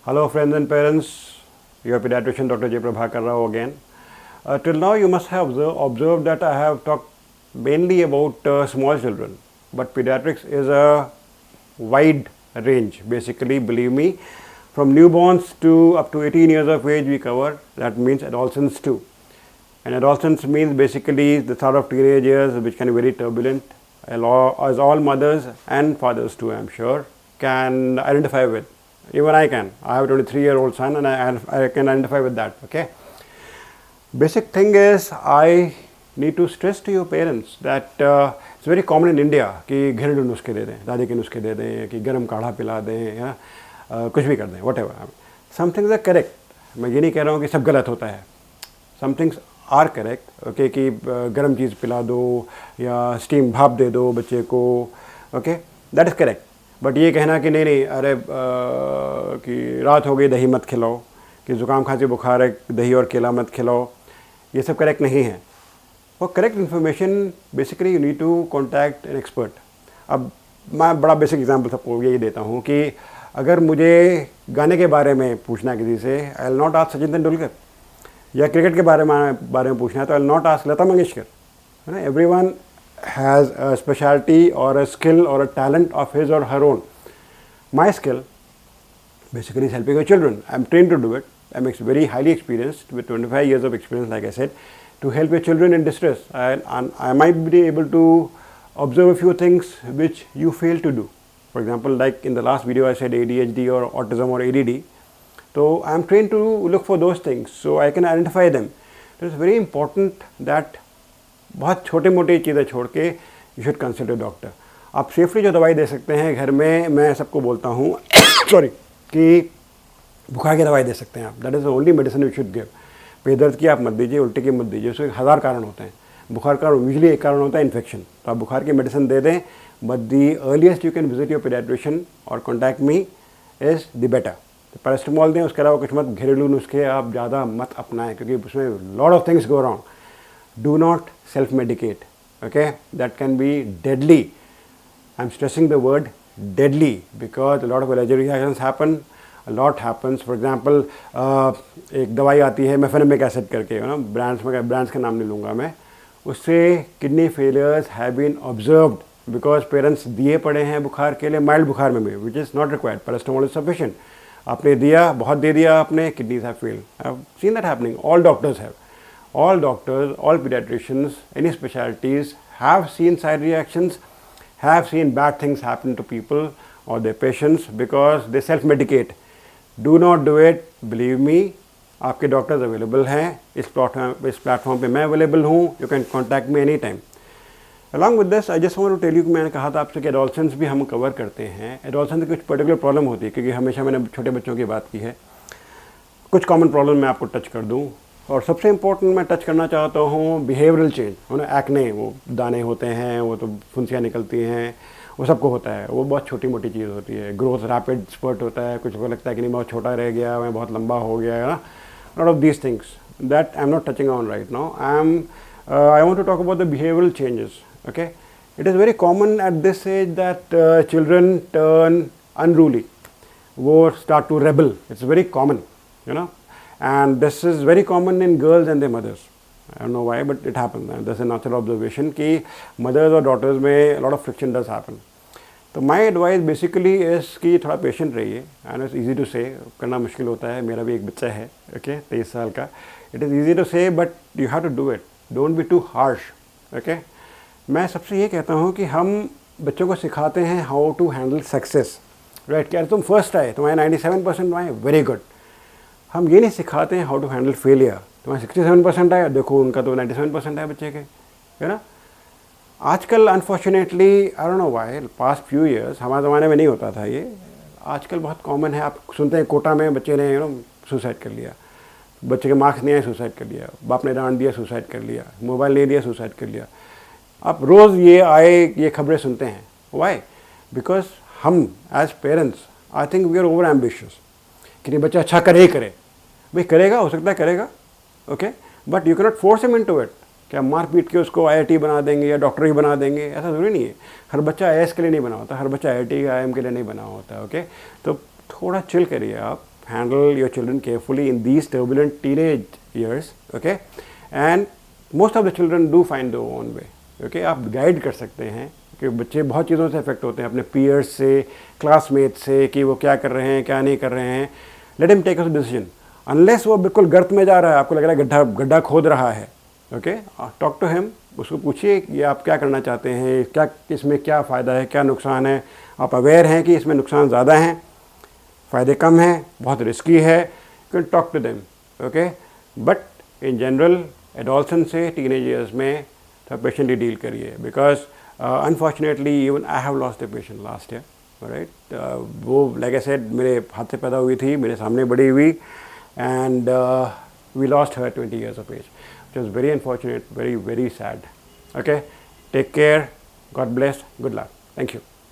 Hello friends and parents, your pediatrician Dr. J. Prabhakar Rao again. Till now you must have observed that I have talked mainly about small children, but pediatrics is a wide range. Basically, believe me, from newborns to up to 18 years of age we cover. That means adolescents too. And adolescence means basically the start of teenage years, which can be very turbulent, as all mothers and fathers too, I am sure, can identify with. Even I can. I have a 23-year-old son and I can identify with that, okay. Basic thing is, I need to stress to your parents that it's very common in India कि घरेलू नुस्खे दे दें, दादी के नुस्खे दे दें, कि गर्म काढ़ा पिला दें, या कुछ भी कर दें, whatever. Some things are correct. मैं ये नहीं कह रहा हूँ कि सब गलत होता है. Some things are correct, okay, कि गर्म चीज़ पिला दो या स्टीम भाप दे दो बच्चे को, okay, that is correct. But ये कहना कि नहीं अरे कि रात हो गई दही मत खिलाओ, कि ज़ुकाम खांसी बुखार है दही और केला मत खिलाओ, ये सब करेक्ट नहीं है. For correct information basically you need to contact an expert. अब मैं बड़ा बेसिक एग्जांपल सबको यही देता हूँ कि अगर मुझे गाने के बारे में पूछना है किसी से, I will not ask Sachin Tendulkar, या क्रिकेट के बारे में पूछना है तो I will not ask Lata Mangeshkar. है ना, everyone has a specialty or a skill or a talent of his or her own. My skill basically is helping your children. I am trained to do it. I am very highly experienced with 25 years of experience, like I said, to help your children in distress. And I might be able to observe a few things which you fail to do. For example, like in the last video I said ADHD or autism or ADD. So I am trained to look for those things, so I can identify them. It is very important that बहुत छोटे मोटे चीज़ें छोड़ के you should consult doctor. आप safely जो दवाई दे सकते हैं घर में, मैं सबको बोलता हूँ सॉरी कि बुखार की दवाई दे सकते हैं आप. That is the only medicine you should give. पेट दर्द की आप मत दीजिए, उल्टी की मत दीजिए, उसके 1000 कारण होते हैं. बुखार का यूजली एक कारण होता है इन्फेक्शन, तो आप बुखार की मेडिसिन दे दें. But the earliest you can visit your paediatrician और contact me is the better. Paracetamol दें, उसके अलावा कुछ मत. घरेलू नुस्खे आप ज़्यादा मत अपनाएं क्योंकि उसमें lot of things go wrong. Do not self-medicate, okay? That can be deadly. I'm stressing the word deadly because a lot of allergic reactions happen. A lot happens. For example, एक दवाई आती है मेफेनेमिक एसिड करके, ना brands का नाम नहीं लूँगा मैं, उससे kidney failures have been observed because parents दिए पड़े हैं बुखार के लिए, माइल्ड बुखार में भी, which is not required. Paracetamol is sufficient. आपने दिया, बहुत दे दिया आपने, kidneys have failed. I have seen that happening. All doctors have. All doctors, all pediatricians, any specialties have seen side reactions, have seen bad things happen to people or their patients because they self-medicate. Do not do it. Believe me, आपके doctors available हैं. इस platform पे मैं available हूँ. You can contact me any time. Along with this I just want to tell you कि मैंने कहा था आपसे कि एडोलसेंस भी हम कवर करते हैं. एडोलसेंस की कुछ पर्टिकुलर प्रॉब्लम होती है क्योंकि हमेशा मैंने छोटे बच्चों की बात की है. कुछ कॉमन प्रॉब्लम मैं आपको टच कर दूँ, और सबसे इम्पोर्टेंट मैं टच करना चाहता हूँ बिहेवियरल चेंज. एक्ने, वो दाने होते हैं, वो तो फुंसियाँ निकलती हैं, वो सबको होता है. वो बहुत छोटी मोटी चीज़ होती है. ग्रोथ रैपिड स्पर्ट होता है, कुछ को लगता है कि नहीं बहुत छोटा रह गया, मैं बहुत लंबा हो गया है ना. Lot of these things that I am not touching on right now. I want to talk about the behavioural changes. Okay, it is very common at this age that children turn unruly. वो start to rebel. It's very common, you know. And this is very common in girls and their mothers. I don't know why, but it happens. And that's a natural observation कि mothers और daughters में a lot of friction does happen. तो my advice basically is कि थोड़ा patient रहिए. And it's easy to say, करना मुश्किल होता है. मेरा भी एक बच्चा है, okay, 23 साल का. It is easy to say, but you have to do it. Don't be too harsh, okay. मैं सबसे ये कहता हूँ कि हम बच्चों को सिखाते हैं how to handle success, right? क्या तुम फर्स्ट आए, तुम्हारे 97% आए, वेरी गुड. हम ये नहीं सिखाते हैं हाउ टू हैंडल फेलियर. तुम्हारे 67% आया, देखो उनका तो 97% है बच्चे के, है ना. आजकल unfortunately I don't know why, past few years, हमारे ज़माने में नहीं होता था ये, आजकल बहुत कॉमन है. आप सुनते हैं कोटा में बच्चे ने सुसाइड कर लिया, बच्चे के मार्क्स नहीं आए सुसाइड कर लिया, बाप ने डांट दिया सुसाइड कर लिया, मोबाइल नहीं दिया सुसाइड कर लिया. आप रोज़ ये खबरें सुनते हैं. व्हाई? बिकॉज हम as parents I think we are over ambitious कि नहीं बच्चा अच्छा करे ही करे. भाई करेगा, हो सकता है करेगा, okay, but you cannot force him into it. क्या मार पीट के उसको IIT बना देंगे या डॉक्टर ही बना देंगे, ऐसा ज़रूरी नहीं है. हर बच्चा IAS के लिए नहीं बना होता, हर बच्चा IIT IIM के लिए नहीं बना होता, ओके. तो थोड़ा चिल करिए आप, handle your children carefully in these turbulent teenage years, okay, and most of the children do find their own way, okay. आप गाइड कर सकते हैं कि बच्चे बहुत चीज़ों से अफेक्ट होते हैं, अपने पीयर्स से, क्लासमेट से, कि वो क्या कर रहे हैं क्या नहीं कर रहे हैं. Let him take a decision. Unless वो बिल्कुल गर्त में जा रहा है, आपको लग रहा है गड्ढा खोद रहा है, ओके, टॉक टू हिम. उसको पूछिए कि आप क्या करना चाहते हैं, क्या इसमें क्या फ़ायदा है, क्या नुकसान है. आप अवेयर हैं कि इसमें नुकसान ज़्यादा हैं, फ़ायदे कम हैं, बहुत रिस्की है. You can talk to them, okay. But in general adolescence से टीनेज ईयर्स में तो पेशेंटली डील करिए, because unfortunately even I have lost the patient last year, right. वो लाइक आई सेड मेरे हाथ से पैदा हुई थी, मेरे सामने बड़ी हुई, and we lost her 20 years of age. It was very unfortunate, very, very sad. Okay, take care, God bless, good luck. Thank you.